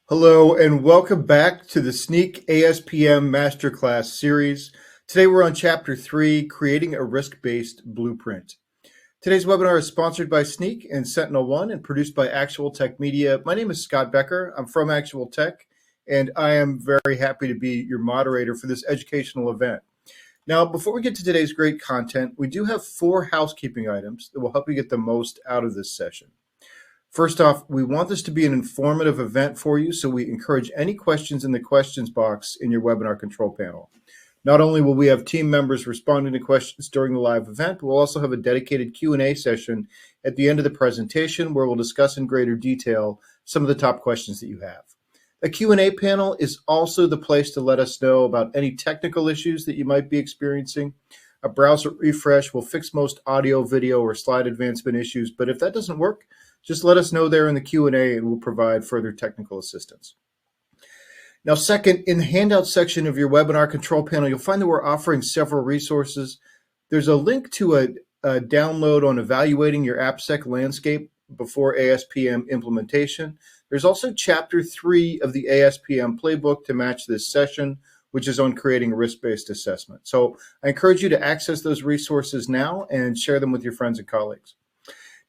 Hello and welcome back to the Snyk ASPM Masterclass series. Today we're on Chapter 3, Creating a Risk-Based Blueprint. Today's webinar is sponsored by Snyk and SentinelOne and produced by Actual Tech Media. My name is Scott Becker. I'm from Actual Tech, and I am very happy to be your moderator for this educational event. Now, before we get to today's great content, we do have 4 housekeeping items that will help you get the most out of this session. First off, we want this to be an informative event for you, so we encourage any questions in the questions box in your webinar control panel. Not only will we have team members responding to questions during the live event, but we'll also have a dedicated Q&A session at the end of the presentation where we'll discuss in greater detail some of the top questions that you have. A Q&A panel is also the place to let us know about any technical issues that you might be experiencing. A browser refresh will fix most audio, video, or slide advancement issues, but if that doesn't work, just let us know there in the Q&A and we'll provide further technical assistance. Now, second, in the handout section of your webinar control panel, you'll find that we're offering several resources. There's a link to a download on evaluating your AppSec landscape before ASPM implementation. There's also Chapter 3 of the ASPM playbook to match this session, which is on creating a risk-based assessment. So I encourage you to access those resources now and share them with your friends and colleagues.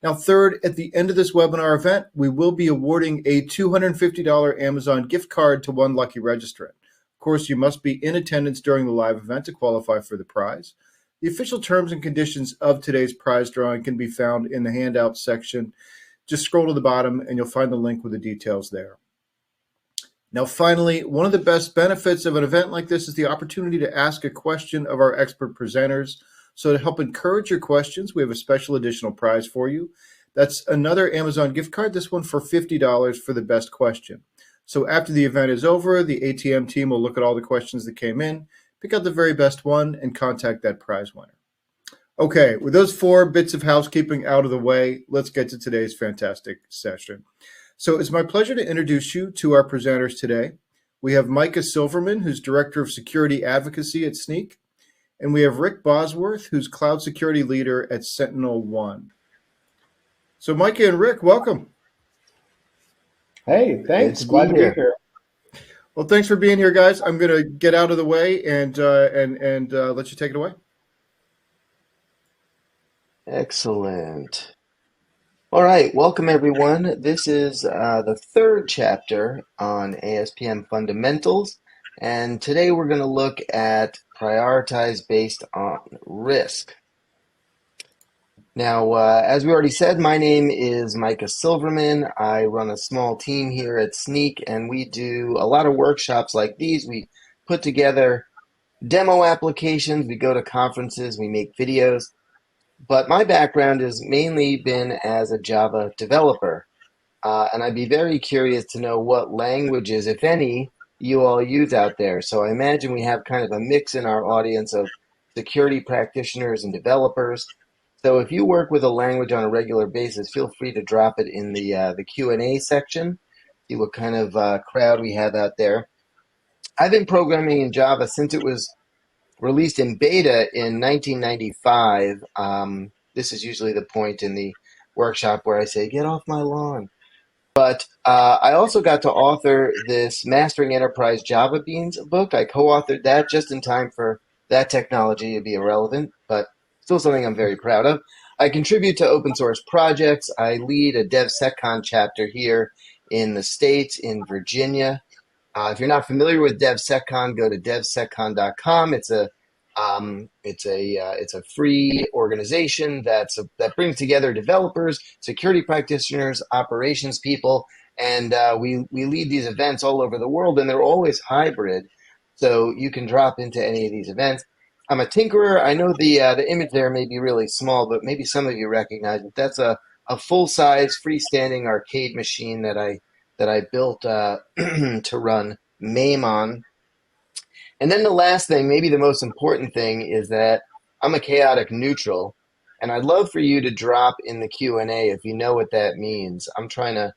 Now, third, at the end of this webinar event, we will be awarding a $250 Amazon gift card to one lucky registrant. Of course, you must be in attendance during the live event to qualify for the prize. The official terms and conditions of today's prize drawing can be found in the handout section. Just scroll to the bottom and you'll find the link with the details there. Now, finally, one of the best benefits of an event like this is the opportunity to ask a question of our expert presenters. So to help encourage your questions, we have a special additional prize for you. That's another Amazon gift card, this one for $50 for the best question. So after the event is over, the ATM team will look at all the questions that came in, pick out the very best one, and contact that prize winner. Okay, with those 4 bits of housekeeping out of the way, let's get to today's fantastic session. So it's my pleasure to introduce you to our presenters today. We have Micah Silverman, who's Director of Security Advocacy at Snyk. And we have Rick Bosworth, who's Cloud Security Leader at SentinelOne. So Micah and Rick, welcome. Hey, thanks. Glad to be here. Well, thanks for being here, guys. I'm going to get out of the way and let you take it away. Excellent. All right, welcome everyone. This is the 3rd chapter on ASPM fundamentals. And today we're going to look at prioritize based on risk. Now, as we already said, my name is Micah Silverman. I run a small team here at Snyk, and we do a lot of workshops like these. We put together demo applications, we go to conferences, we make videos. But my background has mainly been as a Java developer. And I'd be very curious to know what languages, if any, you all use out there. So I imagine we have kind of a mix in our audience of security practitioners and developers. So if you work with a language on a regular basis, feel free to drop it in the Q&A section, see what kind of crowd we have out there. I've been programming in Java since it was released in beta in 1995. This is usually the point in the workshop where I say, get off my lawn. But I also got to author this Mastering Enterprise Java Beans book. I co-authored that just in time for that technology to be irrelevant, but still something I'm very proud of. I contribute to open source projects. I lead a DevSecCon chapter here in the States, in Virginia. If you're not familiar with DevSecCon, go to devseccon.com. It's a free organization that brings together developers, security practitioners, operations people, and we lead these events all over the world, and they're always hybrid, so you can drop into any of these events. I'm a tinkerer. I know the image there may be really small, but maybe some of you recognize it. That's a full-size freestanding arcade machine that I built to run MAME on. And then the last thing, maybe the most important thing, is that I'm a chaotic neutral, and I'd love for you to drop in the Q&A if you know what that means. I'm trying to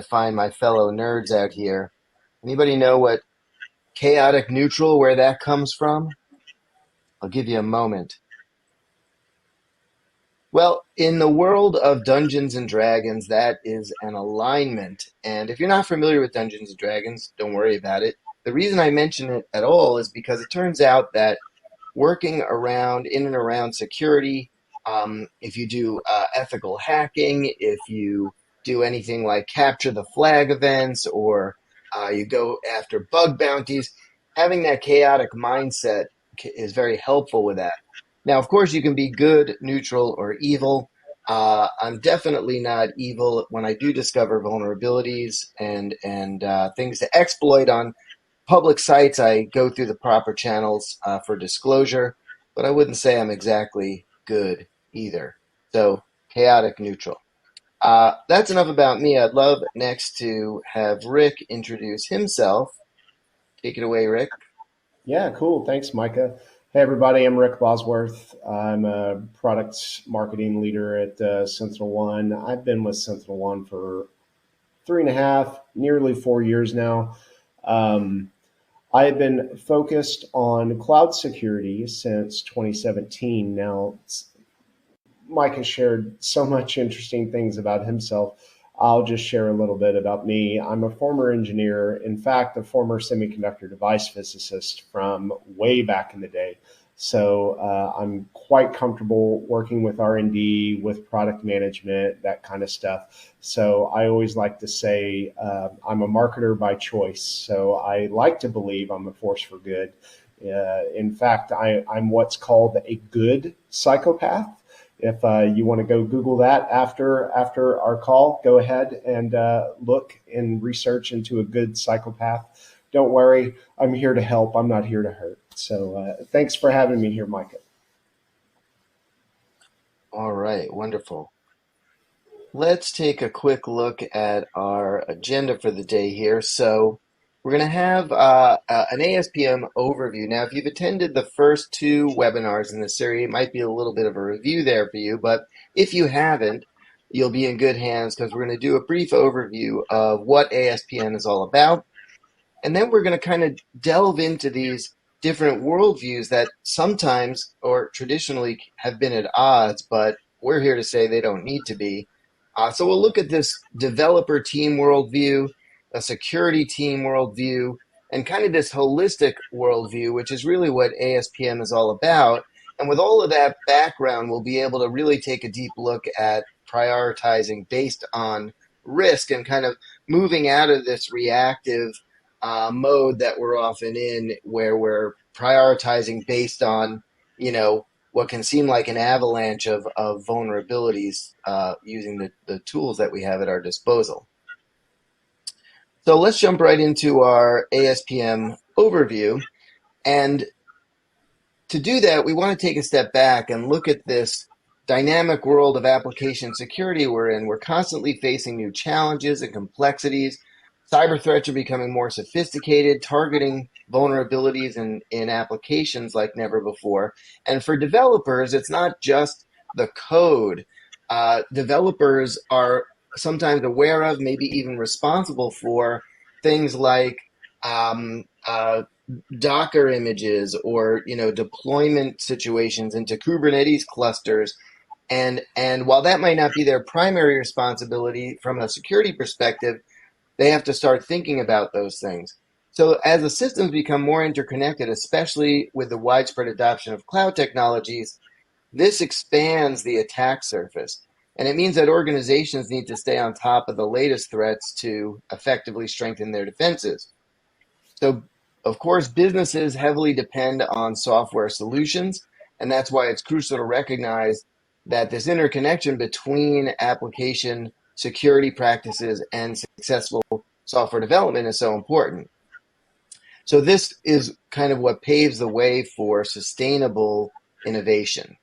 find my fellow nerds out here. Anybody know what chaotic neutral, where that comes from? I'll give you a moment. Well, in the world of Dungeons and Dragons, that is an alignment. And if you're not familiar with Dungeons and Dragons, don't worry about it. The reason I mention it at all is because it turns out that working around in and around security, if you do ethical hacking, if you do anything like capture the flag events, or you go after bug bounties, having that chaotic mindset is very helpful with that. Now, of course, you can be good, neutral, or evil. I'm definitely not evil when I do discover vulnerabilities and things to exploit on public sites. I go through the proper channels for disclosure, but I wouldn't say I'm exactly good either. So, chaotic, neutral. That's enough about me. I'd love next to have Rick introduce himself. Take it away, Rick. Yeah, cool. Thanks, Micah. Hey, everybody. I'm Rick Bosworth. I'm a product marketing leader at Sentinel One. I've been with Sentinel One for 3.5, nearly 4 years now. Um, I have been focused on cloud security since 2017. Now, Mike has shared so much interesting things about himself. I'll just share a little bit about me. I'm a former engineer, in fact, a former semiconductor device physicist from way back in the day. So I'm quite comfortable working with R&D, with product management, that kind of stuff. So I always like to say I'm a marketer by choice. So I like to believe I'm a force for good. In fact, I'm what's called a good psychopath. If you want to go Google that after our call, go ahead and look and research into a good psychopath. Don't worry, I'm here to help. I'm not here to hurt. So thanks for having me here, Micah. All right, wonderful. Let's take a quick look at our agenda for the day here. So we're going to have an ASPM overview. Now, if you've attended the first two webinars in this series, it might be a little bit of a review there for you. But if you haven't, you'll be in good hands, because we're going to do a brief overview of what ASPM is all about. And then we're going to kind of delve into these different worldviews that sometimes or traditionally have been at odds, but we're here to say they don't need to be. So we'll look at this developer team worldview, a security team worldview, and kind of this holistic worldview, which is really what ASPM is all about. And with all of that background, we'll be able to really take a deep look at prioritizing based on risk and kind of moving out of this reactive mode that we're often in, where we're prioritizing based on, what can seem like an avalanche of vulnerabilities using the tools that we have at our disposal. So let's jump right into our ASPM overview. And to do that, we want to take a step back and look at this dynamic world of application security we're in. We're constantly facing new challenges and complexities. Cyber threats are becoming more sophisticated, targeting vulnerabilities in applications like never before. And for developers, it's not just the code. Developers are sometimes aware of, maybe even responsible for, things like Docker images, or deployment situations into Kubernetes clusters. And while that might not be their primary responsibility from a security perspective, they have to start thinking about those things. So as the systems become more interconnected, especially with the widespread adoption of cloud technologies, this expands the attack surface. And it means that organizations need to stay on top of the latest threats to effectively strengthen their defenses. So, of course, businesses heavily depend on software solutions, and that's why it's crucial to recognize that this interconnection between application security practices and successful software development is so important. So this is kind of what paves the way for sustainable innovation.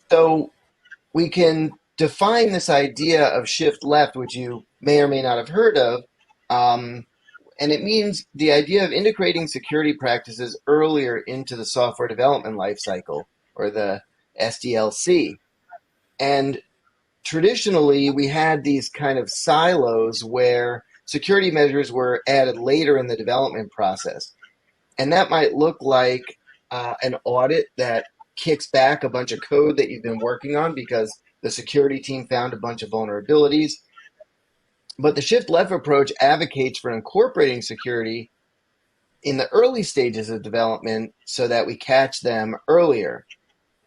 So we can define this idea of shift left, which you may or may not have heard of, and it means the idea of integrating security practices earlier into the software development lifecycle, or the SDLC. And traditionally, we had these kind of silos where security measures were added later in the development process. And that might look like an audit that kicks back a bunch of code that you've been working on because the security team found a bunch of vulnerabilities. But the shift left approach advocates for incorporating security in the early stages of development so that we catch them earlier.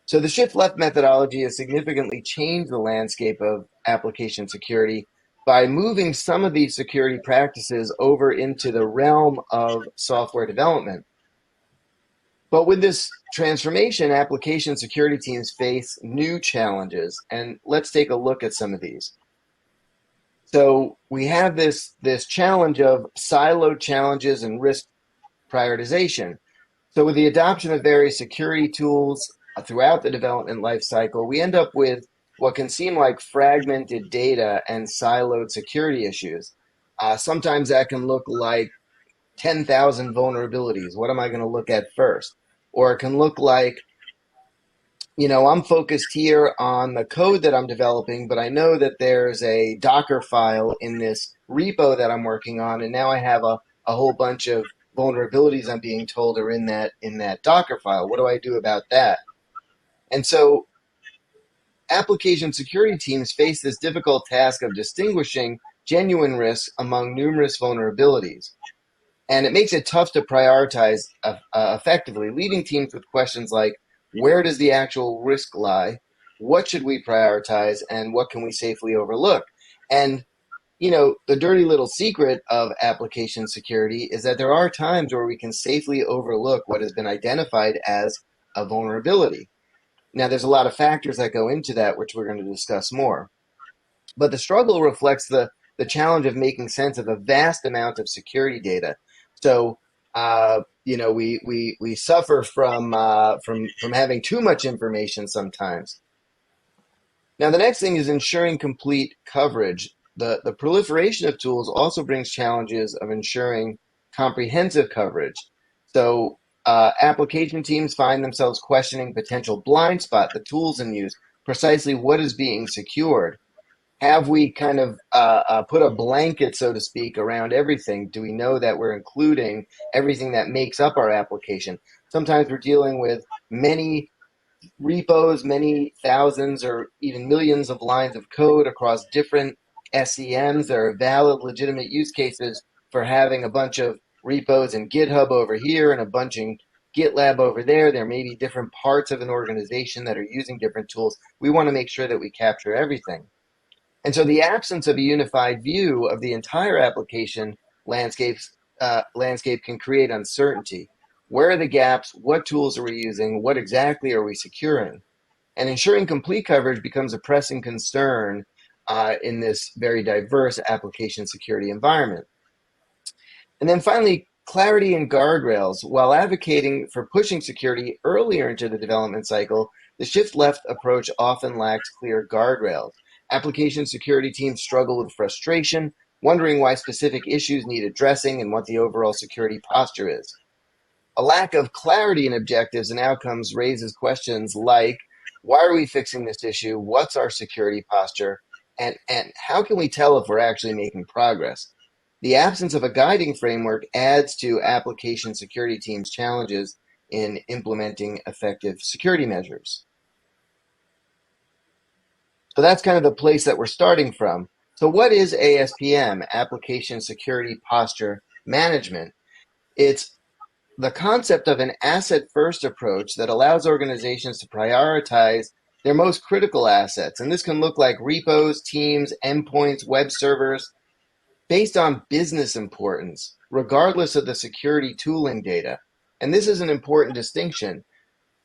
So the shift left methodology has significantly changed the landscape of application security by moving some of these security practices over into the realm of software development. But with this transformation, application security teams face new challenges, and let's take a look at some of these. So we have this challenge of siloed challenges and risk prioritization. So with the adoption of various security tools throughout the development lifecycle, we end up with what can seem like fragmented data and siloed security issues. Sometimes that can look like 10,000 vulnerabilities. What am I going to look at first? Or it can look like, I'm focused here on the code that I'm developing, but I know that there's a Docker file in this repo that I'm working on, and now I have a whole bunch of vulnerabilities I'm being told are in that Docker file. What do I do about that? And so application security teams face this difficult task of distinguishing genuine risks among numerous vulnerabilities. And it makes it tough to prioritize effectively, leaving teams with questions like, where does the actual risk lie? What should we prioritize? And what can we safely overlook? And, the dirty little secret of application security is that there are times where we can safely overlook what has been identified as a vulnerability. Now, there's a lot of factors that go into that, which we're going to discuss more. But the struggle reflects the challenge of making sense of a vast amount of security data. So, we suffer from having too much information sometimes. Now, the next thing is ensuring complete coverage. The proliferation of tools also brings challenges of ensuring comprehensive coverage. So, application teams find themselves questioning potential blind spot, the tools in use, precisely what is being secured. Have we kind of put a blanket, so to speak, around everything? Do we know that we're including everything that makes up our application? Sometimes we're dealing with many repos, many thousands or even millions of lines of code across different SCMs. There are valid, legitimate use cases for having a bunch of repos in GitHub over here and a bunch in GitLab over there. There may be different parts of an organization that are using different tools. We want to make sure that we capture everything. And so the absence of a unified view of the entire application landscape can create uncertainty. Where are the gaps? What tools are we using? What exactly are we securing? And ensuring complete coverage becomes a pressing concern in this very diverse application security environment. And then finally, clarity and guardrails. While advocating for pushing security earlier into the development cycle, the shift left approach often lacks clear guardrails. Application security teams struggle with frustration, wondering why specific issues need addressing and what the overall security posture is. A lack of clarity in objectives and outcomes raises questions like, why are we fixing this issue? What's our security posture? And how can we tell if we're actually making progress? The absence of a guiding framework adds to application security teams' challenges in implementing effective security measures. So that's kind of the place that we're starting from. So what is ASPM, Application Security Posture Management? It's the concept of an asset-first approach that allows organizations to prioritize their most critical assets. And this can look like repos, teams, endpoints, web servers, based on business importance, regardless of the security tooling data. And this is an important distinction.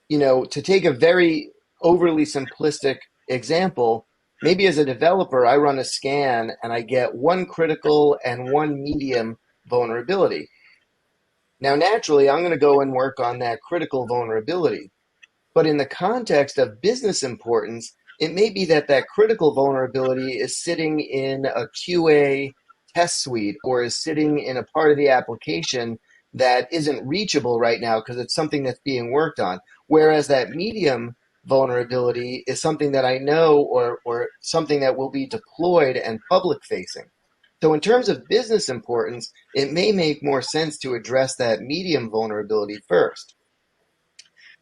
To take a very overly simplistic example, maybe as a developer, I run a scan and I get one critical and one medium vulnerability. Now, naturally, I'm going to go and work on that critical vulnerability. But in the context of business importance, it may be that critical vulnerability is sitting in a QA test suite or is sitting in a part of the application that isn't reachable right now because it's something that's being worked on. Whereas that medium vulnerability is something that I know or something that will be deployed and public facing. So in terms of business importance, it may make more sense to address that medium vulnerability first.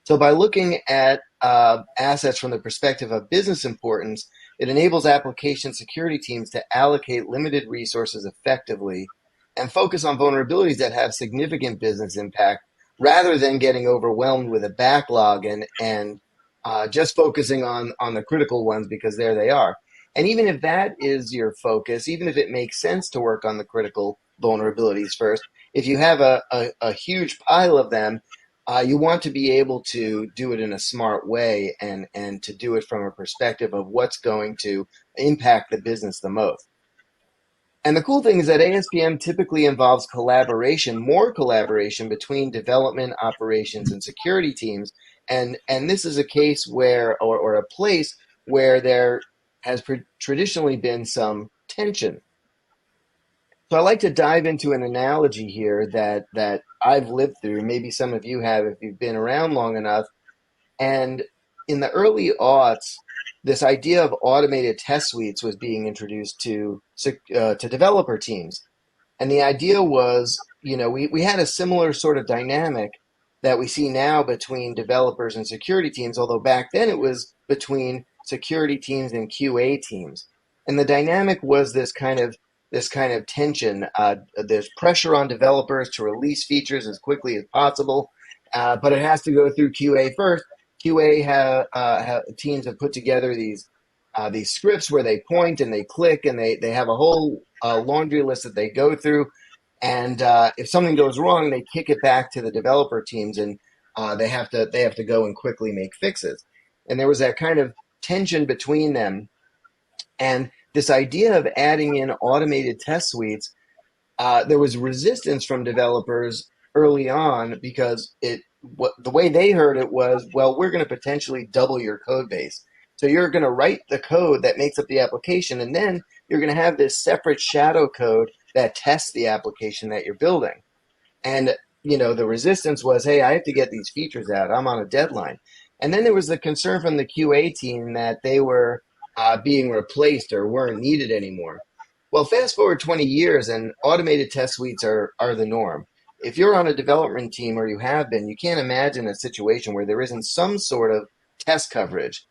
So by looking at assets from the perspective of business importance, it enables application security teams to allocate limited resources effectively and focus on vulnerabilities that have significant business impact rather than getting overwhelmed with a backlog and just focusing on the critical ones because there they are. And even if that is your focus, even if it makes sense to work on the critical vulnerabilities first, if you have a huge pile of them, you want to be able to do it in a smart way and to do it from a perspective of what's going to impact the business the most. And the cool thing is that ASPM typically involves collaboration, more collaboration between development, operations, and security teams. And this is a case where, or a place where there has traditionally been some tension. So I like to dive into an analogy here that I've lived through. Maybe some of you have if you've been around long enough. And in the early aughts, this idea of automated test suites was being introduced to developer teams. And the idea was, we had a similar sort of dynamic that we see now between developers and security teams, although back then it was between security teams and QA teams. And the dynamic was this kind of tension. There's pressure on developers to release features as quickly as possible, but it has to go through QA first. Teams have put together these scripts where they point and they click and they have a whole laundry list that they go through. And if something goes wrong, they kick it back to the developer teams, and they have to go and quickly make fixes. And there was that kind of tension between them. And this idea of adding in automated test suites, there was resistance from developers early on because the way they heard it was, well, we're going to potentially double your code base. So you're going to write the code that makes up the application, and then you're going to have this separate shadow code that tests the application that you're building. And the resistance was, hey, I have to get these features out. I'm on a deadline. And then there was the concern from the QA team that they were being replaced or weren't needed anymore. Well, fast forward 20 years and automated test suites are the norm. If you're on a development team, or you have been, you can't imagine a situation where there isn't some sort of test coverage.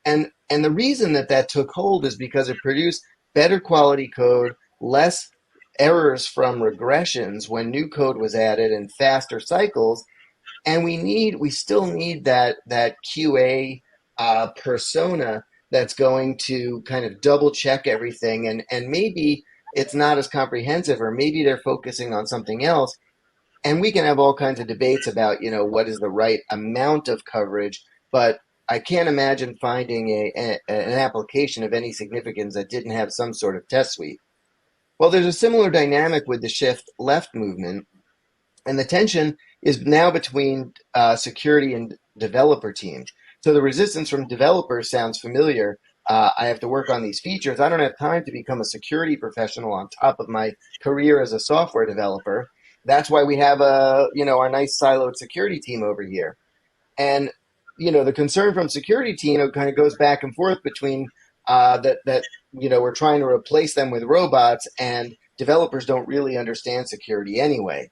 And the reason that took hold is because it produced better quality code, less errors from regressions when new code was added, and faster cycles. And we still need that QA persona that's going to kind of double check everything, and maybe it's not as comprehensive, or maybe they're focusing on something else. And we can have all kinds of debates about, what is the right amount of coverage, but I can't imagine finding an application of any significance that didn't have some sort of test suite. Well, there's a similar dynamic with the shift left movement, and the tension is now between security and developer teams. So the resistance from developers sounds familiar. I have to work on these features. I don't have time to become a security professional on top of my career as a software developer. That's why we have our nice siloed security team over here. And the concern from security team kind of goes back and forth between that we're trying to replace them with robots, and developers don't really understand security anyway.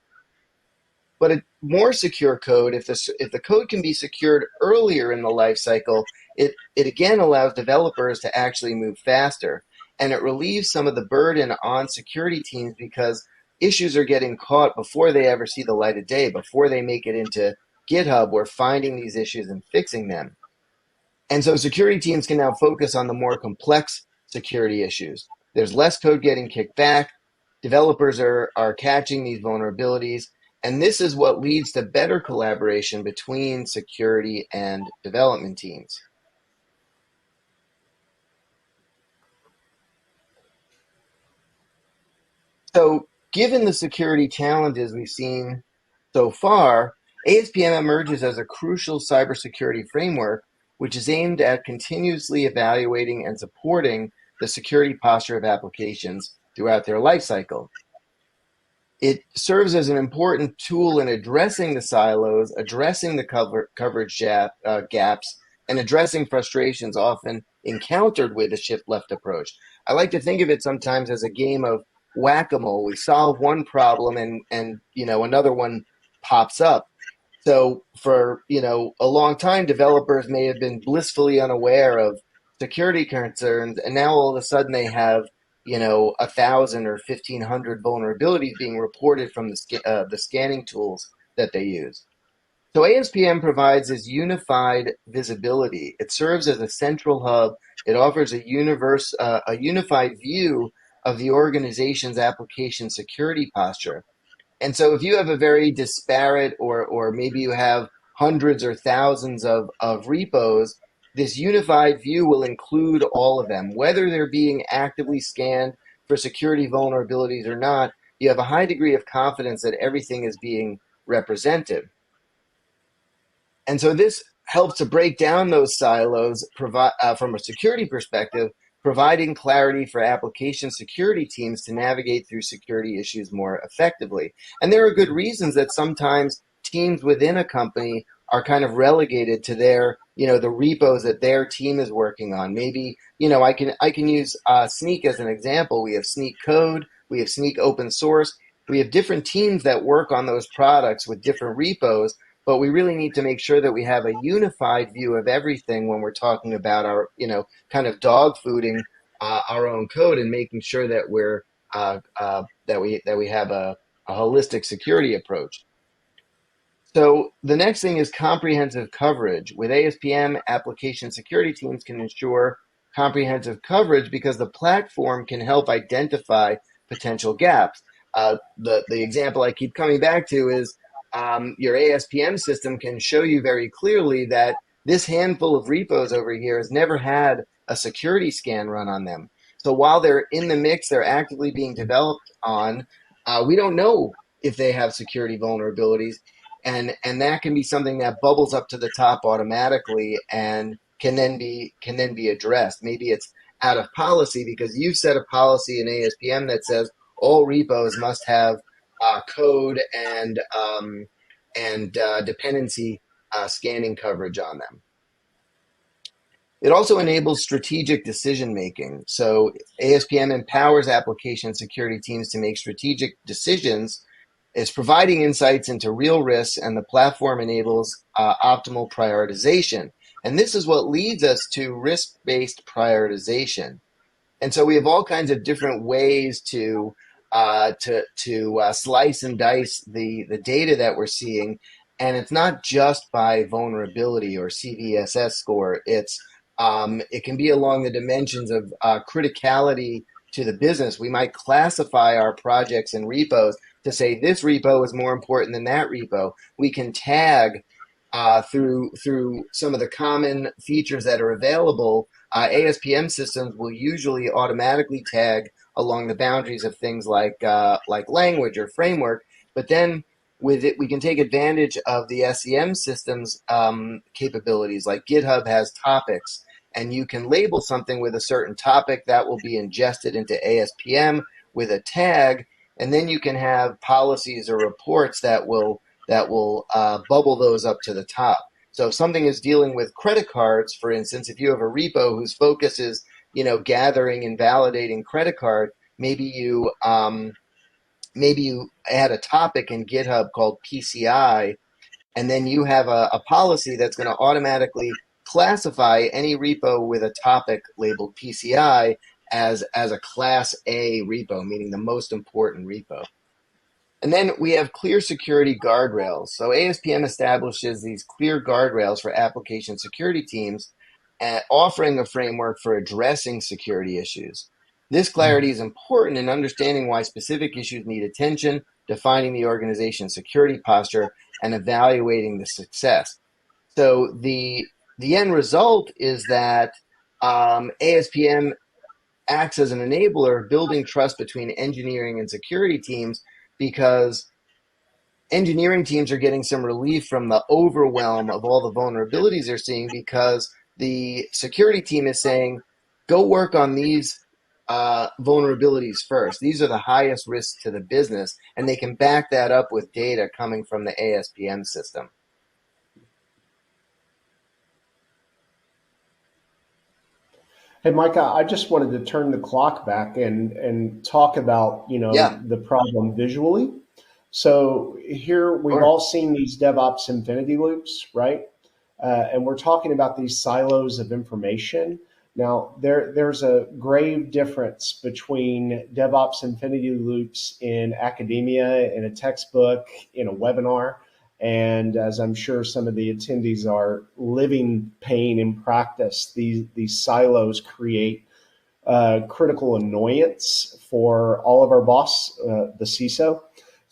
But a more secure code, if the code can be secured earlier in the life cycle, it again allows developers to actually move faster, and it relieves some of the burden on security teams because issues are getting caught before they ever see the light of day, before they make it into GitHub. We're finding these issues and fixing them. And so security teams can now focus on the more complex security issues. There's less code getting kicked back. Developers are catching these vulnerabilities. And this is what leads to better collaboration between security and development teams. So given the security challenges we've seen so far, ASPM emerges as a crucial cybersecurity framework, which is aimed at continuously evaluating and supporting the security posture of applications throughout their lifecycle. It serves as an important tool in addressing the silos, addressing the coverage gaps, and addressing frustrations often encountered with a shift left approach. I like to think of it sometimes as a game of whack-a-mole. We solve one problem and another one pops up. So for, a long time, developers may have been blissfully unaware of security concerns, and now all of a sudden they have, 1,000 or 1,500 vulnerabilities being reported from the scanning tools that they use. So ASPM provides this unified visibility. It serves as a central hub. It offers a unified view of the organization's application security posture. And so if you have a very disparate, or maybe you have hundreds or thousands of repos, this unified view will include all of them. Whether they're being actively scanned for security vulnerabilities or not, you have a high degree of confidence that everything is being represented. And so this helps to break down those silos from a security perspective, providing clarity for application security teams to navigate through security issues more effectively. And there are good reasons that sometimes teams within a company are kind of relegated to their, the repos that their team is working on. Maybe, I can use Snyk as an example. We have Snyk Code, we have Snyk Open Source. We have different teams that work on those products with different repos, but we really need to make sure that we have a unified view of everything when we're talking about our, kind of dog fooding our own code, and making sure that we have a holistic security approach. So the next thing is comprehensive coverage. With ASPM, application security teams can ensure comprehensive coverage because the platform can help identify potential gaps. The example I keep coming back to is your ASPM system can show you very clearly that this handful of repos over here has never had a security scan run on them. So while they're in the mix, they're actively being developed on, we don't know if they have security vulnerabilities, and that can be something that bubbles up to the top automatically and can then be addressed. Maybe it's out of policy because you set a policy in ASPM that says all repos must have code and dependency scanning coverage on them. It also enables strategic decision making. So ASPM empowers application security teams to make strategic decisions. It's providing insights into real risks, and the platform enables optimal prioritization. And this is what leads us to risk-based prioritization. And so we have all kinds of different ways to slice and dice the data that we're seeing, and it's not just by vulnerability or CVSS score. It can be along the dimensions of criticality to the business. We might classify our projects and repos to say this repo is more important than that repo. We can tag through some of the common features that are available. ASPM systems will usually automatically tag along the boundaries of things like language or framework, but then with it, we can take advantage of the SEM systems capabilities. Like GitHub has topics, and you can label something with a certain topic that will be ingested into ASPM with a tag, and then you can have policies or reports that will bubble those up to the top. So if something is dealing with credit cards, for instance, if you have a repo whose focus is gathering and validating credit card, maybe you add a topic in GitHub called PCI, and then you have a policy that's going to automatically classify any repo with a topic labeled PCI as a class A repo, meaning the most important repo. And then we have clear security guardrails. So ASPM establishes these clear guardrails for application security teams, offering a framework for addressing security issues. This clarity is important in understanding why specific issues need attention, defining the organization's security posture, and evaluating the success. So the end result is that ASPM acts as an enabler of building trust between engineering and security teams, because engineering teams are getting some relief from the overwhelm of all the vulnerabilities they're seeing, because the security team is saying, go work on these vulnerabilities first. These are the highest risks to the business, and they can back that up with data coming from the ASPM system. Hey, Micah, I just wanted to turn the clock back and talk about, Yeah. the problem visually. So here we've Sure. all seen these DevOps infinity loops, right? And we're talking about these silos of information. Now, there's a grave difference between DevOps infinity loops in academia, in a textbook, in a webinar, and as I'm sure some of the attendees are living pain in practice, these silos create critical annoyance for all of our boss, the CISO.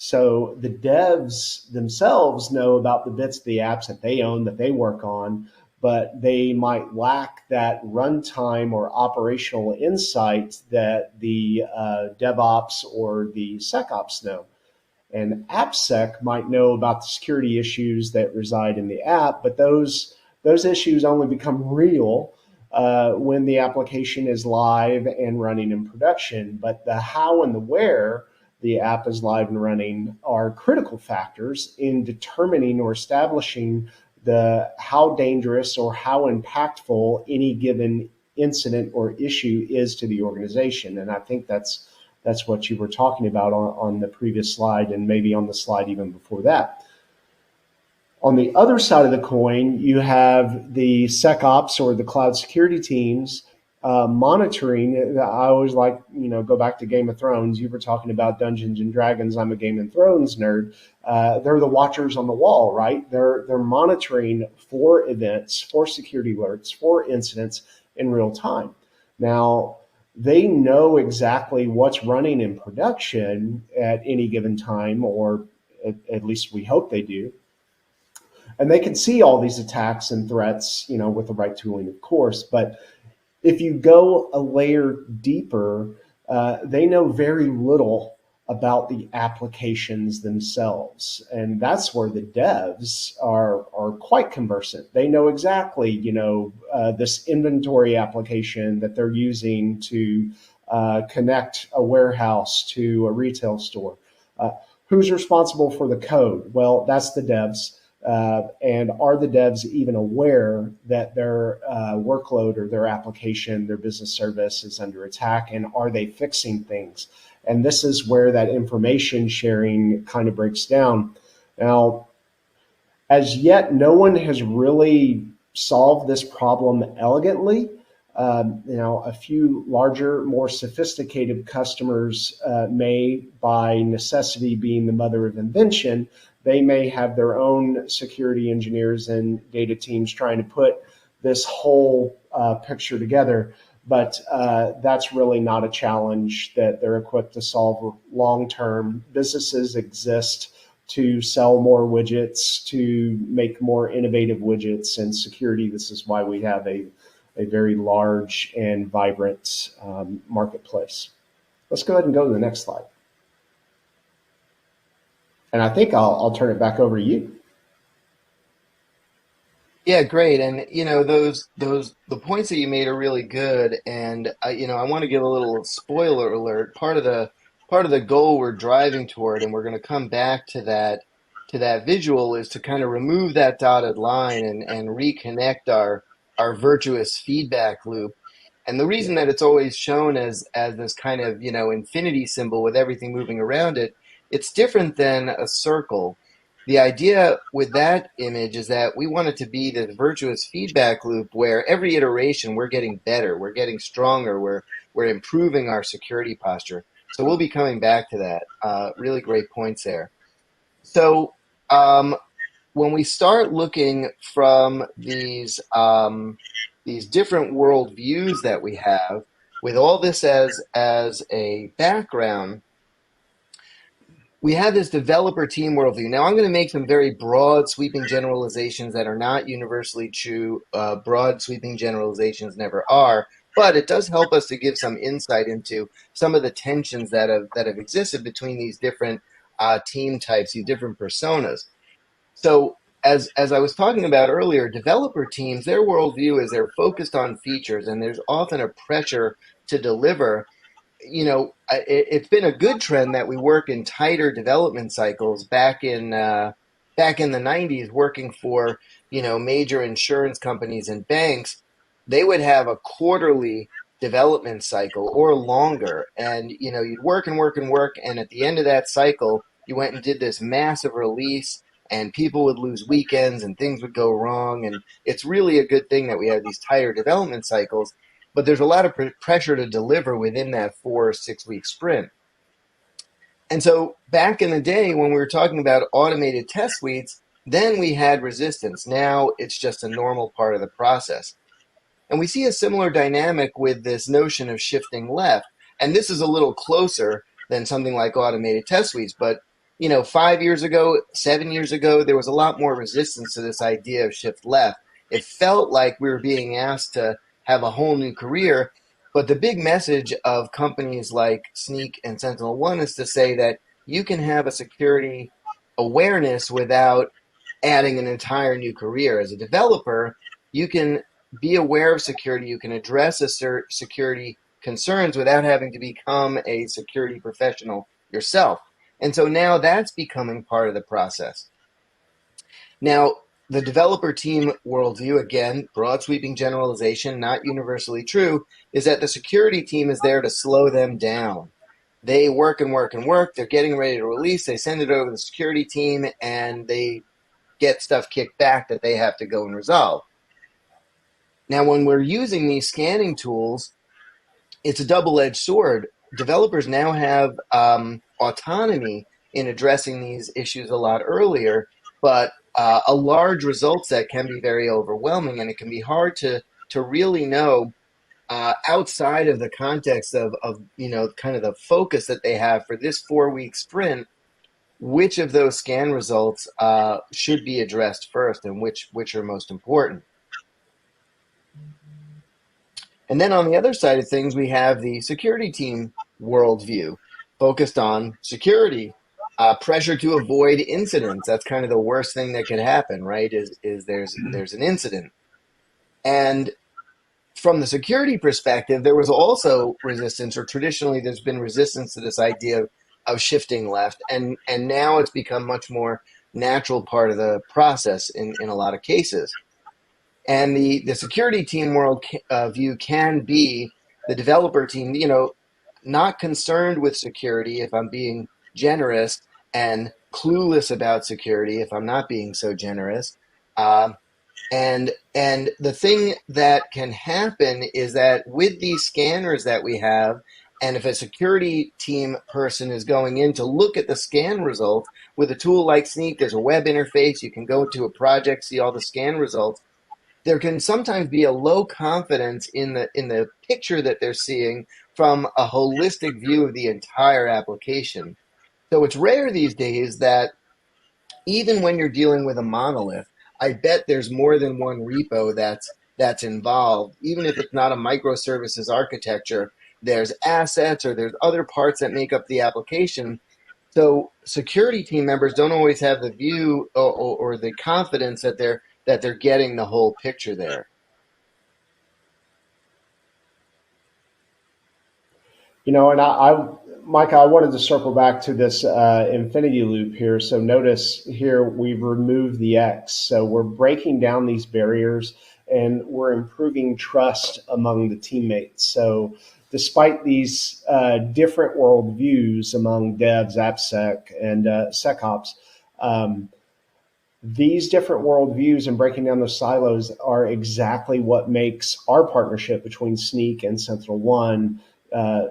So the devs themselves know about the bits of the apps that they own, that they work on, but they might lack that runtime or operational insight that the DevOps or the SecOps know. And AppSec might know about the security issues that reside in the app, but those issues only become real when the application is live and running in production. But the how and the where the app is live and running are critical factors in determining or establishing the how dangerous or how impactful any given incident or issue is to the organization. And I think that's what you were talking about on the previous slide and maybe on the slide even before that. On the other side of the coin, you have the SecOps or the cloud security teams monitoring. I always like, go back to Game of Thrones. You were talking about Dungeons and Dragons. I'm a Game of Thrones nerd. They're the watchers on the wall, right? They're monitoring for events, for security alerts, for incidents in real time. Now, they know exactly what's running in production at any given time, or at least we hope they do, and they can see all these attacks and threats, with the right tooling, of course. But if you go a layer deeper, they know very little about the applications themselves, and that's where the devs are quite conversant. They know exactly, this inventory application that they're using to connect a warehouse to a retail store. Who's responsible for the code? Well, that's the devs. And are the devs even aware that their workload or their application, their business service is under attack, and are they fixing things? And this is where that information sharing kind of breaks down. Now, as yet, no one has really solved this problem elegantly. A few larger, more sophisticated customers may, by necessity being the mother of invention, they may have their own security engineers and data teams trying to put this whole picture together. But that's really not a challenge that they're equipped to solve long term. Businesses exist to sell more widgets, to make more innovative widgets, and security. This is why we have a very large and vibrant marketplace. Let's go ahead and go to the next slide. And I think I'll turn it back over to you. Yeah, great. And the points that you made are really good. And I want to give a little spoiler alert. Part of the goal we're driving toward, and we're going to come back to that visual, is to kind of remove that dotted line and reconnect our virtuous feedback loop. And the reason that it's always shown as this kind of, infinity symbol with everything moving around it, it's different than a circle. The idea with that image is that we want it to be this virtuous feedback loop where every iteration we're getting better, we're getting stronger, we're improving our security posture. So we'll be coming back to that. Really great points there. So when we start looking from these different world views that we have, with all this as a background, we have this developer team worldview. Now, I'm going to make some very broad, sweeping generalizations that are not universally true. Broad, sweeping generalizations never are, but it does help us to give some insight into some of the tensions that have existed between these different team types, these different personas. So, as I was talking about earlier, developer teams, their worldview is they're focused on features, and there's often a pressure to deliver. It's been a good trend that we work in tighter development cycles. Back in the 90s, working for major insurance companies and banks, they would have a quarterly development cycle or longer, and you'd work and work and work, and at the end of that cycle, you went and did this massive release, and people would lose weekends and things would go wrong. And it's really a good thing that we have these tighter development cycles, but there's a lot of pressure to deliver within that 4 or 6 week sprint. And so back in the day when we were talking about automated test suites, then we had resistance. Now it's just a normal part of the process. And we see a similar dynamic with this notion of shifting left. And this is a little closer than something like automated test suites. But, 5 years ago, 7 years ago, there was a lot more resistance to this idea of shift left. It felt like we were being asked to have a whole new career. But the big message of companies like Snyk and SentinelOne is to say that you can have a security awareness without adding an entire new career. As a developer, you can be aware of security, you can address security concerns without having to become a security professional yourself. And so now that's becoming part of the process. Now, the developer team worldview, again, broad sweeping generalization, not universally true, is that the security team is there to slow them down. They work and work and work. They're getting ready to release. They send it over to the security team, and they get stuff kicked back that they have to go and resolve. Now, when we're using these scanning tools, it's a double-edged sword. Developers now have autonomy in addressing these issues a lot earlier, but a large result set can be very overwhelming, and it can be hard to really know outside of the context of kind of the focus that they have for this 4-week sprint, which of those scan results should be addressed first and which are most important. And then on the other side of things, we have the security team worldview focused on security, pressure to avoid incidents. That's kind of the worst thing that could happen, right? Is there's an incident. And from the security perspective, there was also resistance, or traditionally there's been resistance to this idea of shifting left. And now it's become much more natural part of the process in a lot of cases. And the security team world view can be the developer team, not concerned with security, if I'm being generous, and clueless about security, if I'm not being so generous. And the thing that can happen is that with these scanners that we have, and if a security team person is going in to look at the scan results with a tool like Snyk, there's a web interface, you can go to a project, see all the scan results. There can sometimes be a low confidence in the picture that they're seeing from a holistic view of the entire application. So it's rare these days that even when you're dealing with a monolith, I bet there's more than one repo that's involved. Even if it's not a microservices architecture, there's assets or there's other parts that make up the application. So security team members don't always have the view or the confidence that they're getting the whole picture there. And Micah, I wanted to circle back to this infinity loop here. So notice here we've removed the X. So we're breaking down these barriers and we're improving trust among the teammates. So despite these different worldviews among devs, AppSec, and SecOps, these different worldviews and breaking down those silos are exactly what makes our partnership between Snyk and SentinelOne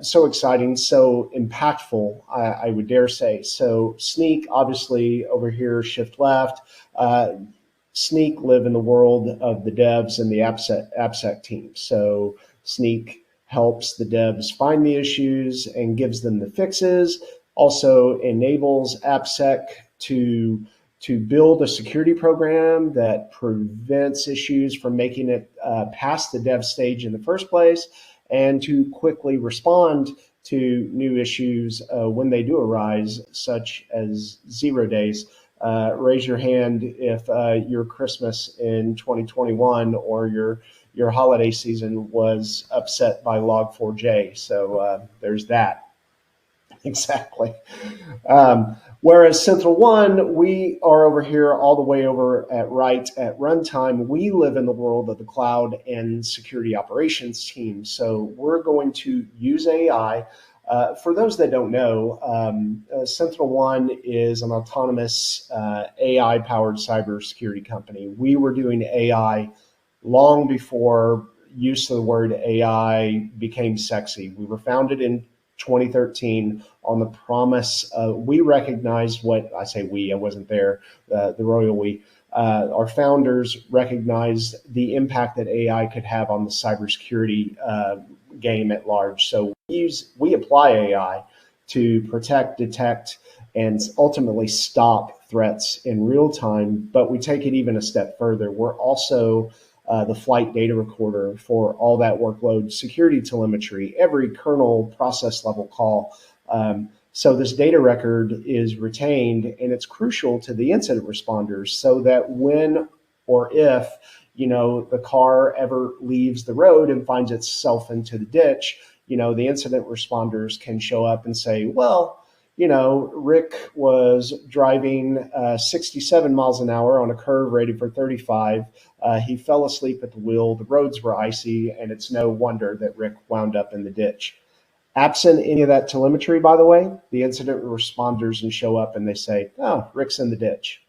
so exciting, so impactful, I would dare say. So Snyk, obviously over here, shift left. Snyk live in the world of the devs and the AppSec team. So Snyk helps the devs find the issues and gives them the fixes, also enables AppSec to build a security program that prevents issues from making it past the dev stage in the first place, and to quickly respond to new issues when they do arise, such as 0 days. Raise your hand if your Christmas in 2021 or your holiday season was upset by Log4j. So there's that. Exactly. Whereas SentinelOne, we are over here all the way over at right at runtime. We live in the world of the cloud and security operations team. So we're going to use AI For those that don't know, SentinelOne is an autonomous AI-powered cybersecurity company. We were doing AI long before use of the word AI became sexy. We were founded in 2013 on the promise. We recognized what I say we, I wasn't there, the royal we. Our founders recognized the impact that AI could have on the cybersecurity game at large. So we apply AI to protect, detect, and ultimately stop threats in real time, but we take it even a step further. We're also the flight data recorder for all that workload, security telemetry, every kernel process level call. So this data record is retained, and it's crucial to the incident responders so that when or if the car ever leaves the road and finds itself into the ditch, the incident responders can show up and say, well, Rick was driving 67 miles an hour on a curve rated for 35. He fell asleep at the wheel. The roads were icy, and it's no wonder that Rick wound up in the ditch. Absent any of that telemetry, by the way, the incident responders can show up and they say, oh, Rick's in the ditch.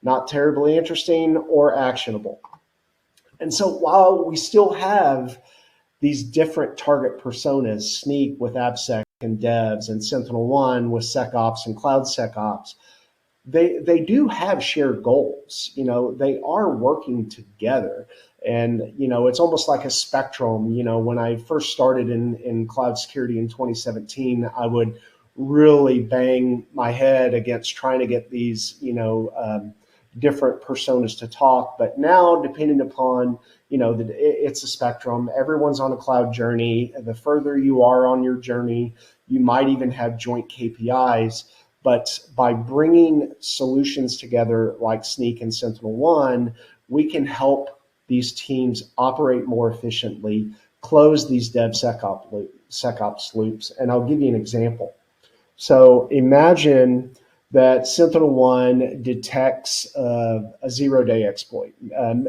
Not terribly interesting or actionable. And so while we still have these different target personas, Snyk with AppSec and devs, and SentinelOne with SecOps and Cloud SecOps, they do have shared goals. They are working together. And, it's almost like a spectrum. When I first started in cloud security in 2017, I would really bang my head against trying to get these, different personas to talk. But now, depending upon, it's a spectrum. Everyone's on a cloud journey. The further you are on your journey, you might even have joint KPIs. But by bringing solutions together like Snyk and SentinelOne, we can help these teams operate more efficiently, close these DevSecOps loops. And I'll give you an example. So imagine that SentinelOne detects a zero-day exploit.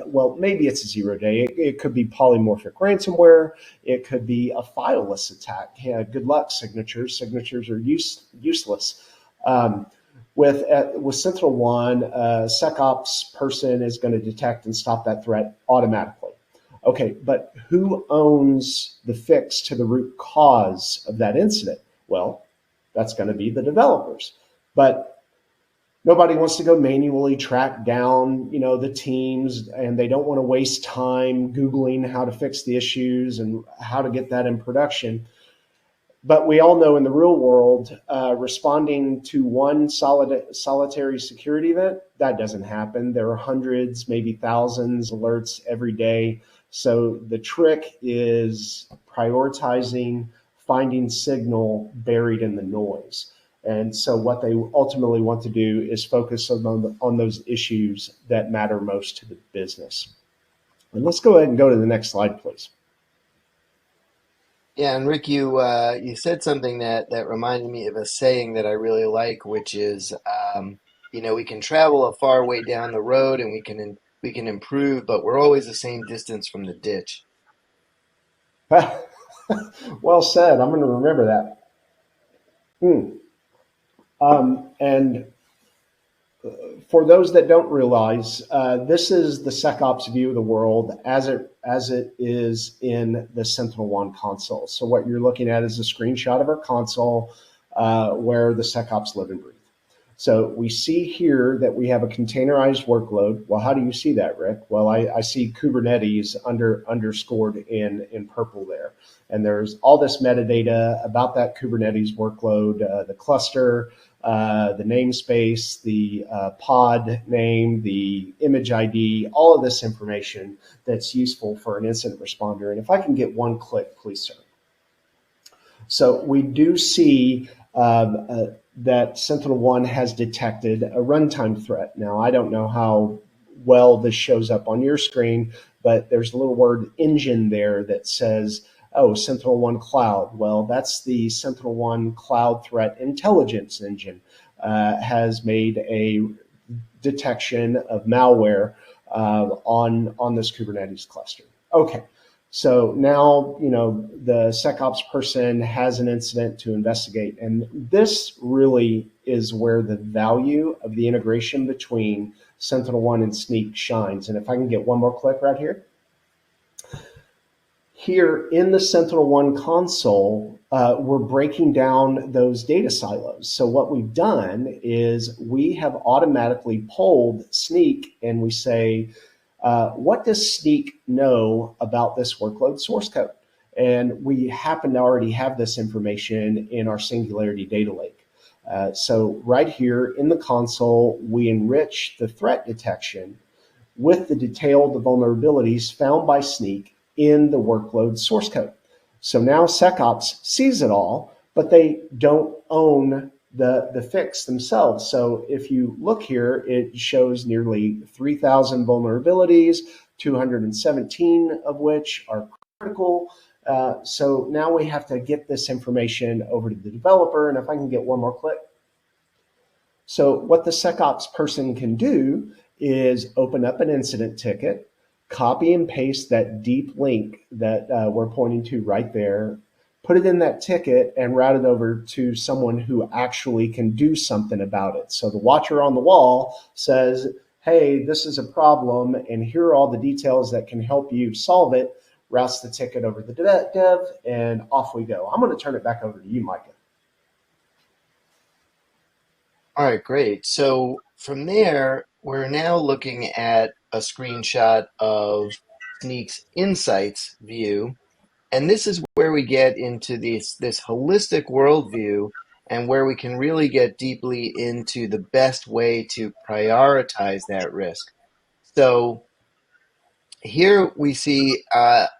Well, maybe it's a zero-day. It could be polymorphic ransomware. It could be a fileless attack. Yeah, good luck, signatures. Signatures are useless. With SentinelOne, a SecOps person is going to detect and stop that threat automatically. Okay, but who owns the fix to the root cause of that incident? Well, that's going to be the developers. But nobody wants to go manually track down, the teams, and they don't want to waste time Googling how to fix the issues and how to get that in production. But we all know in the real world, responding to one solitary security event, that doesn't happen. There are hundreds, maybe thousands alerts every day. So the trick is prioritizing, finding signal buried in the noise. And so what they ultimately want to do is focus on those issues that matter most to the business. And let's go ahead and go to the next slide, please. Yeah, and Rick, you said something that reminded me of a saying that I really like, which is, we can travel a far way down the road and we can improve, but we're always the same distance from the ditch. Well said. I'm going to remember that. And for those that don't realize, this is the SecOps view of the world as it is in the SentinelOne console. So what you're looking at is a screenshot of our console where the SecOps live and breathe. So we see here that we have a containerized workload. Well, how do you see that, Rick? Well, I see Kubernetes underscored in purple there. And there's all this metadata about that Kubernetes workload, the cluster, the namespace, the pod name, the image ID, all of this information that's useful for an incident responder. And if I can get one click, please, sir. So we do see that SentinelOne has detected a runtime threat. Now, I don't know how well this shows up on your screen, but there's a little word engine there that says, oh, SentinelOne Cloud. Well, that's the SentinelOne Cloud Threat Intelligence Engine has made a detection of malware on this Kubernetes cluster. Okay, So now, the SecOps person has an incident to investigate. And this really is where the value of the integration between SentinelOne and Snyk shines. And if I can get one more click right here. Here in the SentinelOne console, we're breaking down those data silos. So what we've done is we have automatically polled Snyk and we say, what does Snyk know about this workload source code? And we happen to already have this information in our Singularity data lake. So right here in the console, we enrich the threat detection with the detailed vulnerabilities found by Snyk in the workload source code. So now SecOps sees it all, but they don't own the fix themselves. So if you look here, it shows nearly 3,000 vulnerabilities, 217 of which are critical. So now we have to get this information over to the developer. And if I can get one more click. So what the SecOps person can do is open up an incident ticket, copy and paste that deep link that we're pointing to right there, put it in that ticket and route it over to someone who actually can do something about it. So the watcher on the wall says, hey, this is a problem and here are all the details that can help you solve it, routes the ticket over to the dev, and off we go. I'm going to turn it back over to you, Micah. All right, great. So from there, we're now looking at a screenshot of Sneak's Insights view. And this is where we get into this holistic worldview and where we can really get deeply into the best way to prioritize that risk. So here we see that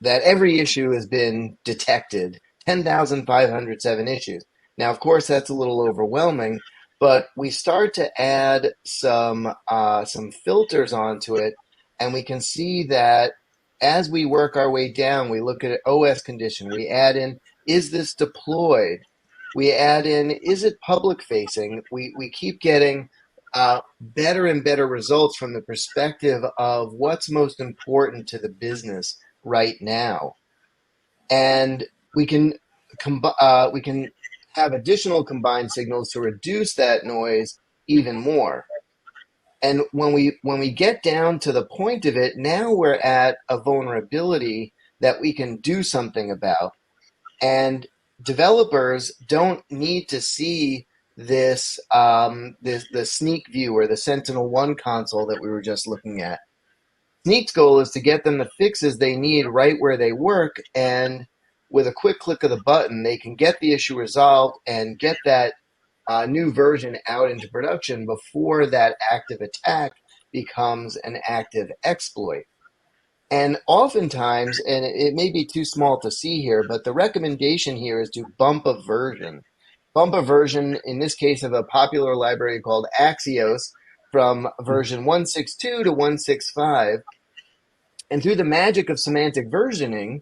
every issue has been detected, 10,507 issues. Now, of course, that's a little overwhelming, but we start to add some filters onto it, and we can see that as we work our way down, we look at OS condition. We add in, is this deployed? We add in, is it public facing? We keep getting better and better results from the perspective of what's most important to the business right now. And we can have additional combined signals to reduce that noise even more. And when we get down to the point of it, now we're at a vulnerability that we can do something about. And developers don't need to see this the Snyk view or the SentinelOne console that we were just looking at. Snyk's goal is to get them the fixes they need right where they work, and with a quick click of the button, they can get the issue resolved and get that new version out into production before that active attack becomes an active exploit. And oftentimes, and it may be too small to see here, but the recommendation here is to bump a version. Bump a version, in this case, of a popular library called Axios from version 162 to 165. And through the magic of semantic versioning,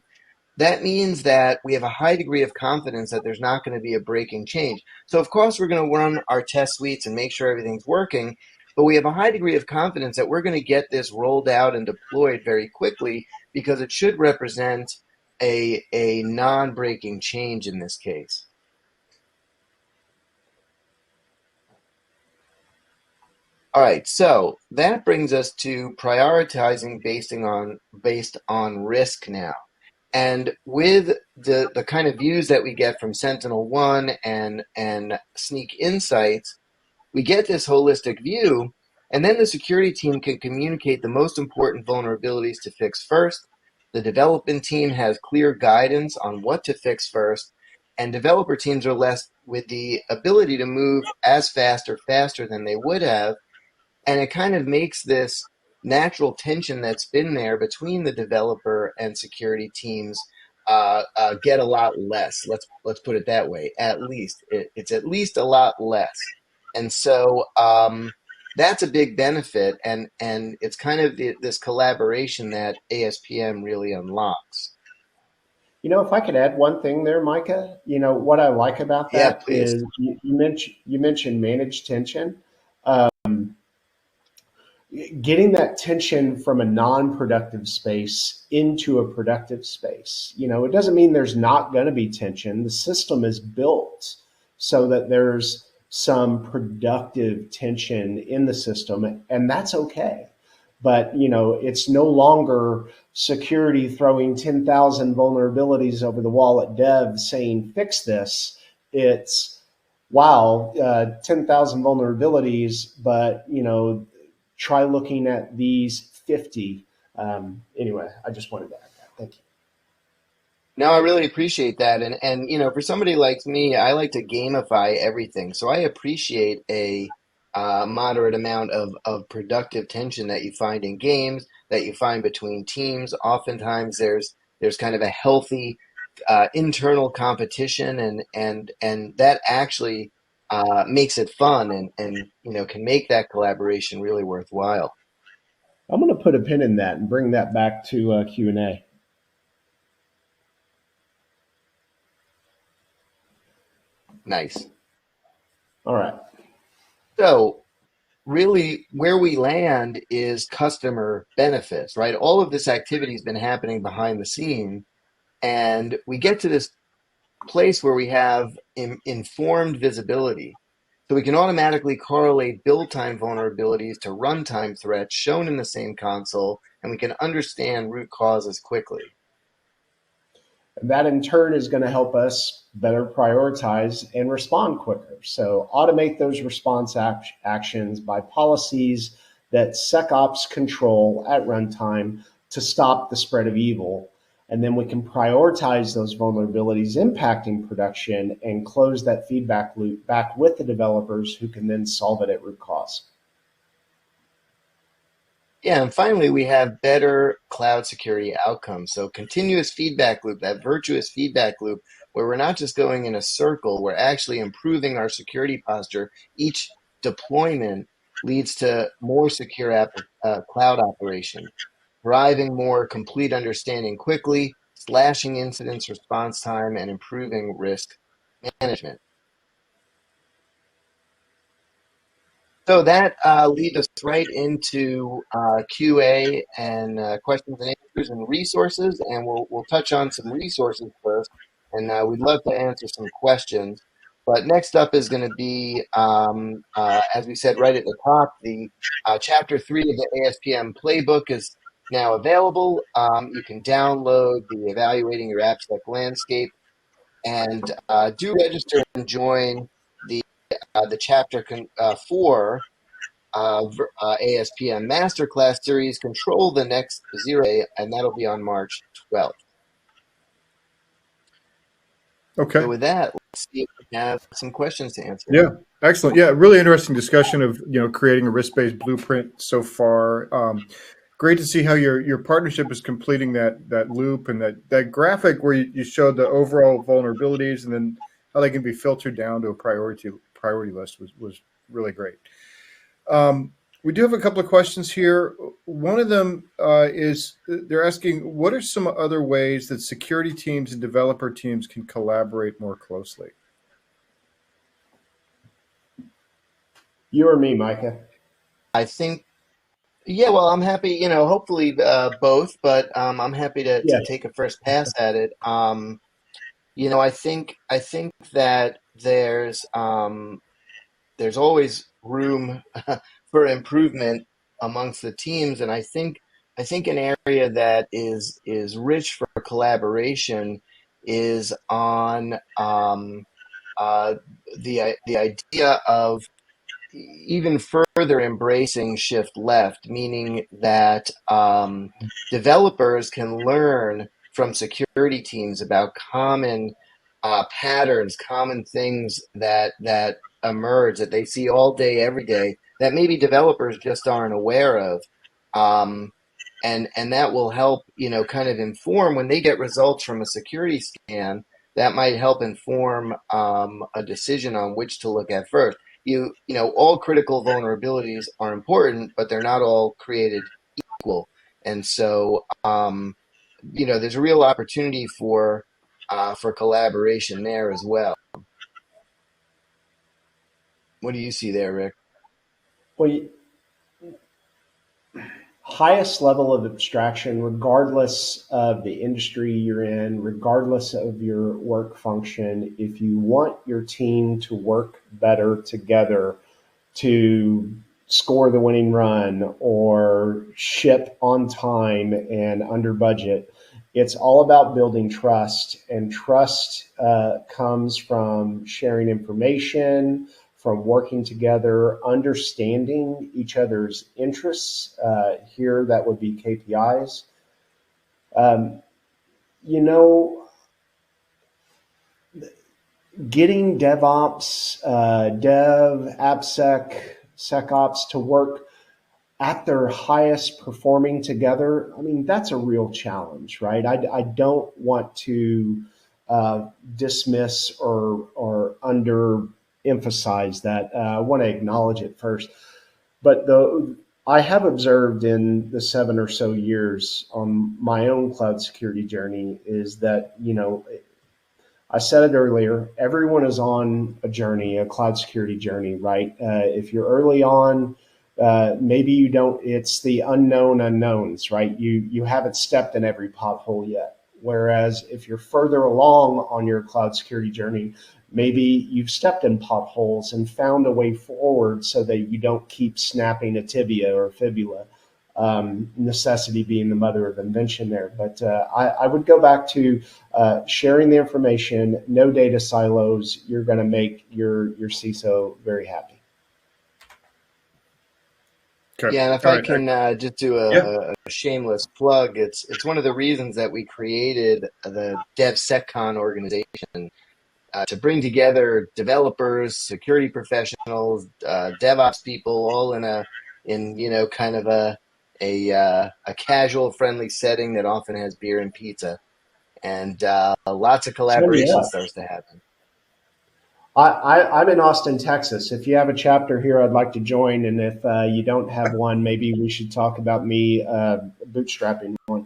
that means that we have a high degree of confidence that there's not going to be a breaking change. So, of course, we're going to run our test suites and make sure everything's working, but we have a high degree of confidence that we're going to get this rolled out and deployed very quickly because it should represent a non-breaking change in this case. All right, so that brings us to prioritizing based on risk now. And with the kind of views that we get from SentinelOne and Snyk Insights, we get this holistic view, and then the security team can communicate the most important vulnerabilities to fix first. The development team has clear guidance on what to fix first, and developer teams are left with the ability to move as fast or faster than they would have, and it kind of makes this natural tension that's been there between the developer and security teams get a lot less. Let's put it that way. At least it's at least a lot less, and so that's a big benefit, and it's kind of this collaboration that ASPM really unlocks. If I could add one thing there, Micah, what I like about Yeah, that please. is you mentioned managed tension. getting that tension from a non-productive space into a productive space. It doesn't mean there's not going to be tension. The system is built so that there's some productive tension in the system, and that's okay. But it's no longer security throwing 10,000 vulnerabilities over the wall at dev saying fix this. It's wow, 10,000 vulnerabilities, but try looking at these 50. Anyway, I just wanted to add that. Thank you. No, I really appreciate that. And for somebody like me, I like to gamify everything. So I appreciate a moderate amount of productive tension that you find in games, that you find between teams. Oftentimes there's kind of a healthy internal competition, and that actually makes it fun, and can make that collaboration really worthwhile. I'm going to put a pin in that and bring that back to Q&A. Nice. All right. So really where we land is customer benefits, right? All of this activity has been happening behind the scene, and we get to this place where we have informed visibility. So we can automatically correlate build time vulnerabilities to runtime threats shown in the same console, and we can understand root causes quickly. That in turn is going to help us better prioritize and respond quicker. So automate those response actions by policies that SecOps control at runtime to stop the spread of evil. And then we can prioritize those vulnerabilities impacting production and close that feedback loop back with the developers who can then solve it at root cause. Yeah, and finally, we have better cloud security outcomes. So continuous feedback loop, that virtuous feedback loop, where we're not just going in a circle, we're actually improving our security posture. Each deployment leads to more secure cloud operation, driving more complete understanding quickly, slashing incidents response time, and improving risk management. So that leads us right into QA and questions and answers and resources, and we'll touch on some resources first, and we'd love to answer some questions. But next up is going to be, as we said right at the top, the Chapter 3 of the ASPM playbook is now available. You can download the Evaluating Your AppSec Landscape, and do register and join the Chapter 4 ASPM Masterclass series, Control the Next Zero Day, and that'll be on March 12th. Okay. So with that, let's see if we have some questions to answer. Yeah, excellent. Yeah, really interesting discussion of creating a risk-based blueprint so far. Great to see how your partnership is completing that loop, and that graphic where you showed the overall vulnerabilities and then how they can be filtered down to a priority list was really great. We do have a couple of questions here. One of them is they're asking, what are some other ways that security teams and developer teams can collaborate more closely? You or me, Micah? I think, yeah, well, I'm happy, hopefully both, but I'm happy to take a first pass at it. I think that there's always room for improvement amongst the teams, and I think an area that is rich for collaboration is on the idea of even further embracing shift left, meaning that developers can learn from security teams about common patterns, common things that emerge that they see all day, every day, that maybe developers just aren't aware of. And that will help, kind of inform when they get results from a security scan, that might help inform a decision on which to look at first. All critical vulnerabilities are important, but they're not all created equal. And so, there's a real opportunity for collaboration there as well. What do you see there, Rick? Well, highest level of abstraction, regardless of the industry you're in, regardless of your work function. If you want your team to work better together, to score the winning run or ship on time and under budget, it's all about building trust. And trust comes from sharing information, from working together, understanding each other's interests. Here, that would be KPIs. Um, you know, getting DevOps, AppSec, SecOps to work at their highest performing together, I mean, that's a real challenge, right? I don't want to dismiss or underemphasize that. I want to acknowledge it first. But I have observed in the 7 or so years on my own cloud security journey is that, I said it earlier, everyone is on a journey, a cloud security journey, right? If you're early on, maybe you don't, it's the unknown unknowns, right? You haven't stepped in every pothole yet. Whereas if you're further along on your cloud security journey, maybe you've stepped in potholes and found a way forward so that you don't keep snapping a tibia or fibula. Necessity being the mother of invention there. But I would go back to sharing the information, no data silos. You're going to make your CISO very happy. Okay. Yeah, and if I can just do Yeah. a shameless plug, it's one of the reasons that we created the DevSecCon organization to bring together developers, security professionals, DevOps people, all in kind of a casual, friendly setting that often has beer and pizza, and lots of collaboration starts to happen. I'm in Austin, Texas. If you have a chapter here, I'd like to join. And if you don't have one, maybe we should talk about me bootstrapping one.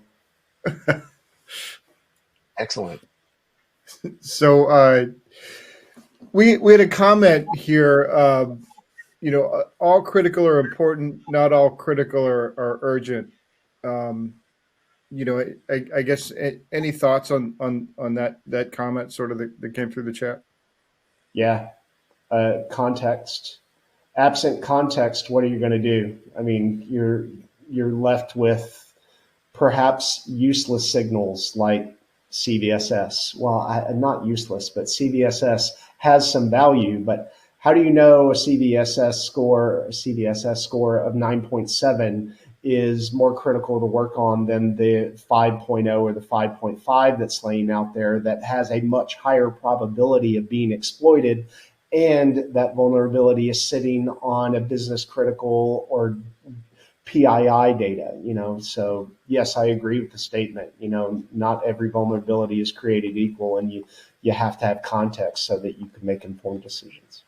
Excellent. So we had a comment here. All critical are important. Not all critical are urgent. I guess any thoughts on that comment sort of that came through the chat? Yeah. Context. Absent context, what are you going to do? I mean, you're left with perhaps useless signals like CVSS. Well, not useless, but CVSS has some value. But how do you know a CVSS score of 9.7 is more critical to work on than the 5.0 or the 5.5 that's laying out there that has a much higher probability of being exploited, and that vulnerability is sitting on a business critical or PII data, So yes, I agree with the statement. Not every vulnerability is created equal, and you have to have context so that you can make informed decisions.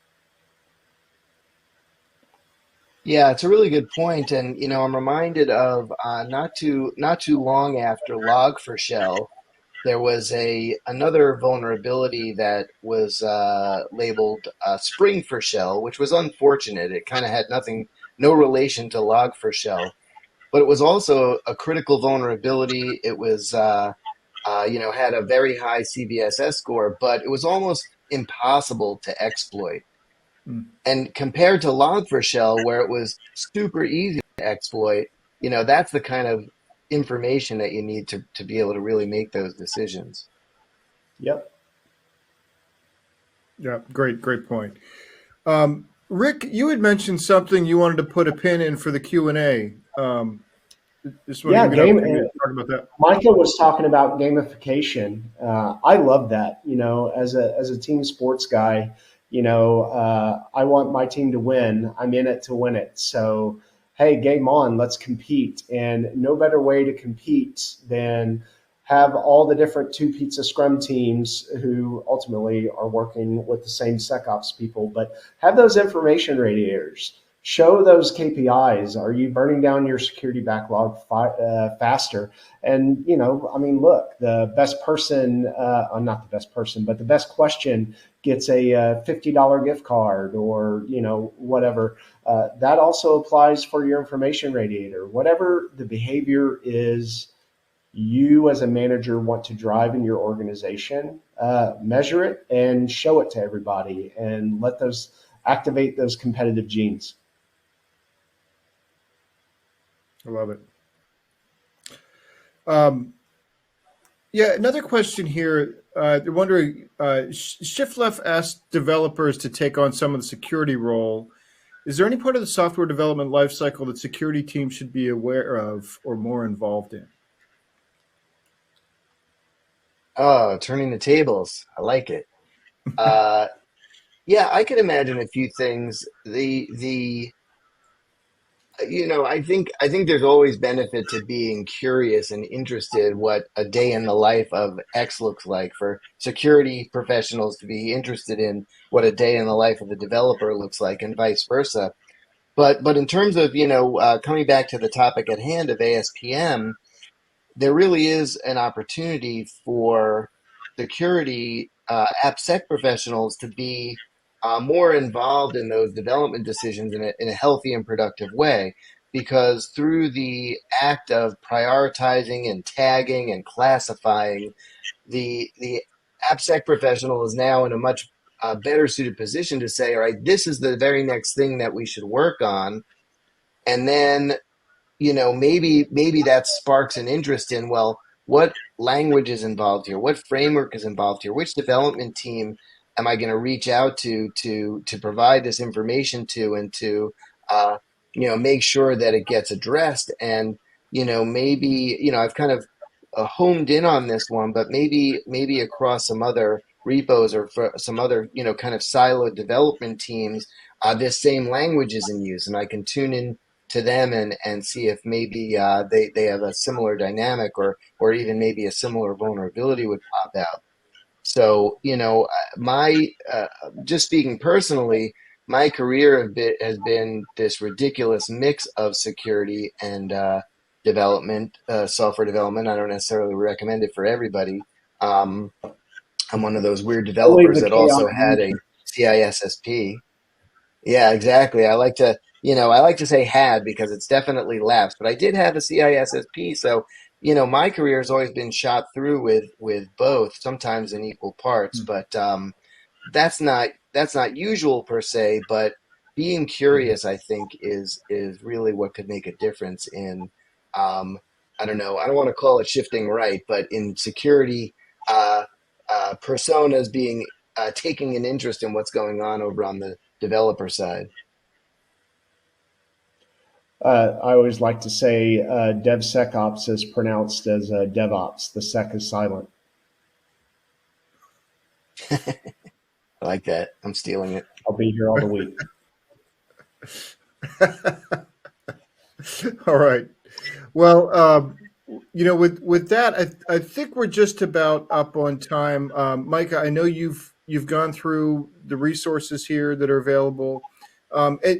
Yeah, it's a really good point, and I'm reminded of not too long after Log4Shell, there was another vulnerability that was labeled Spring4Shell, which was unfortunate. It kind of had no relation to Log4Shell, but it was also a critical vulnerability. It was had a very high CVSS score, but it was almost impossible to exploit. And compared to Log4Shell, where it was super easy to exploit, that's the kind of information that you need to be able to really make those decisions. Yep. Yeah, great point. Rick, you had mentioned something you wanted to put a pin in for the Q&A. Talk about that. Michael was talking about gamification. I love that. As a team sports guy, I want my team to win. I'm in it to win it. So, hey, game on, let's compete. And no better way to compete than have all the different 2 pizza scrum teams who ultimately are working with the same SecOps people, but have those information radiators. show those KPIs. Are you burning down your security backlog faster? And, I mean, look, the best person, not the best person, but the best question gets a $50 gift card or, whatever. That also applies for your information radiator. Whatever the behavior is you as a manager want to drive in your organization, measure it and show it to everybody and let those activate those competitive genes. I love it. Yeah, another question here. They're wondering, Shift Left asked developers to take on some of the security role. Is there any part of the software development lifecycle that security teams should be aware of or more involved in? Oh, turning the tables. I like it. Uh, yeah, I could imagine a few things. I think there's always benefit to being curious and interested what a day in the life of X looks like for security professionals to be interested in what a day in the life of a developer looks like and vice versa. But in terms of, coming back to the topic at hand of ASPM, there really is an opportunity for security AppSec professionals to be more involved in those development decisions in a healthy and productive way. Because through the act of prioritizing and tagging and classifying, the AppSec professional is now in a much better suited position to say, all right, this is the very next thing that we should work on. And then maybe that sparks an interest in, well, what language is involved here, what framework is involved here, which development team am I going to reach out to provide this information to, and to make sure that it gets addressed. And maybe I've kind of homed in on this one, but maybe across some other repos or for some other kind of siloed development teams, this same language is in use, and I can tune in to them and see if maybe they have a similar dynamic, or even maybe a similar vulnerability would pop out. So, my just speaking personally, my career has been this ridiculous mix of security and development, software development. I don't necessarily recommend it for everybody. Um, I'm one of those weird Only developers the that also chaotic had a region. CISSP. Yeah, exactly. I like to say had, because it's definitely lapsed, but I did have a CISSP. So, my career has always been shot through with both, sometimes in equal parts, but that's not usual per se. But being curious, I think, is really what could make a difference in, um, I don't know, I don't want to call it shifting right, but in security, uh, personas being taking an interest in what's going on over on the developer side. I always like to say DevSecOps is pronounced as DevOps. The sec is silent. I like that. I'm stealing it. I'll be here all the week. All right. Well, with that, I think we're just about up on time. Micah, I know you've gone through the resources here that are available.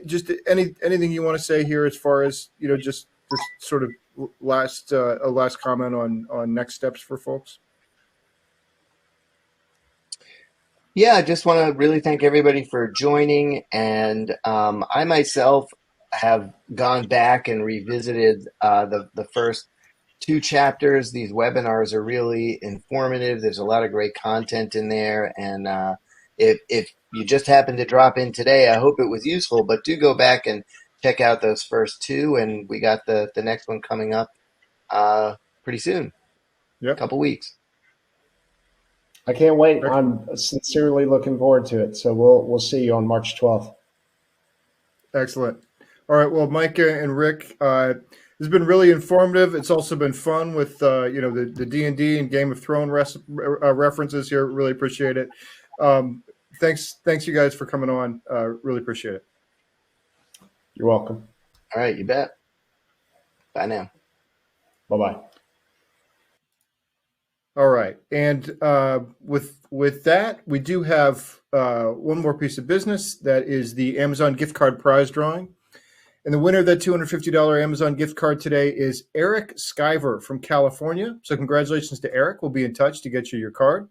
Just anything you want to say here, as far as just this sort of a last comment on next steps for folks. Yeah, I just want to really thank everybody for joining. And I myself have gone back and revisited the first two chapters. These webinars are really informative. There's a lot of great content in there. And if you just happened to drop in today, I hope it was useful. But do go back and check out those first two. And we got the next one coming up pretty soon, a Yep. couple weeks. I can't wait. Excellent. I'm sincerely looking forward to it. So we'll see you on March 12th. Excellent. All right. Well, Micah and Rick, this has been really informative. It's also been fun with the D&D and Game of Thrones references here. Really appreciate it. Thanks you guys for coming on. Really appreciate it. You're welcome. All right, you bet. Bye now. Bye-bye. All right. And with that, we do have one more piece of business. That is the Amazon gift card prize drawing. And the winner of that $250 Amazon gift card today is Eric Skyver from California. So congratulations to Eric. We'll be in touch to get you your card.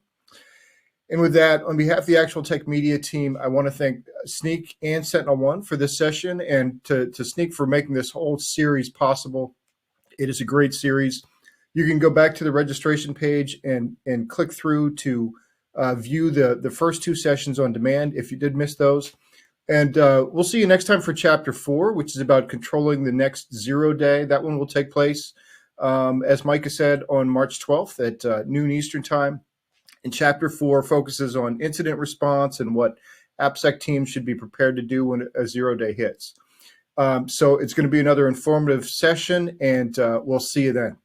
And with that, on behalf of the Actual Tech Media team, I want to thank Snyk and SentinelOne for this session, and to Snyk for making this whole series possible. It is a great series. You can go back to the registration page and click through to view the first two sessions on demand if you did miss those. And we'll see you next time for Chapter 4, which is about controlling the next 0 day. That one will take place, as Micah said, on March 12th at noon Eastern Time. And Chapter 4 focuses on incident response and what AppSec teams should be prepared to do when a 0 day hits. So it's going to be another informative session, and we'll see you then.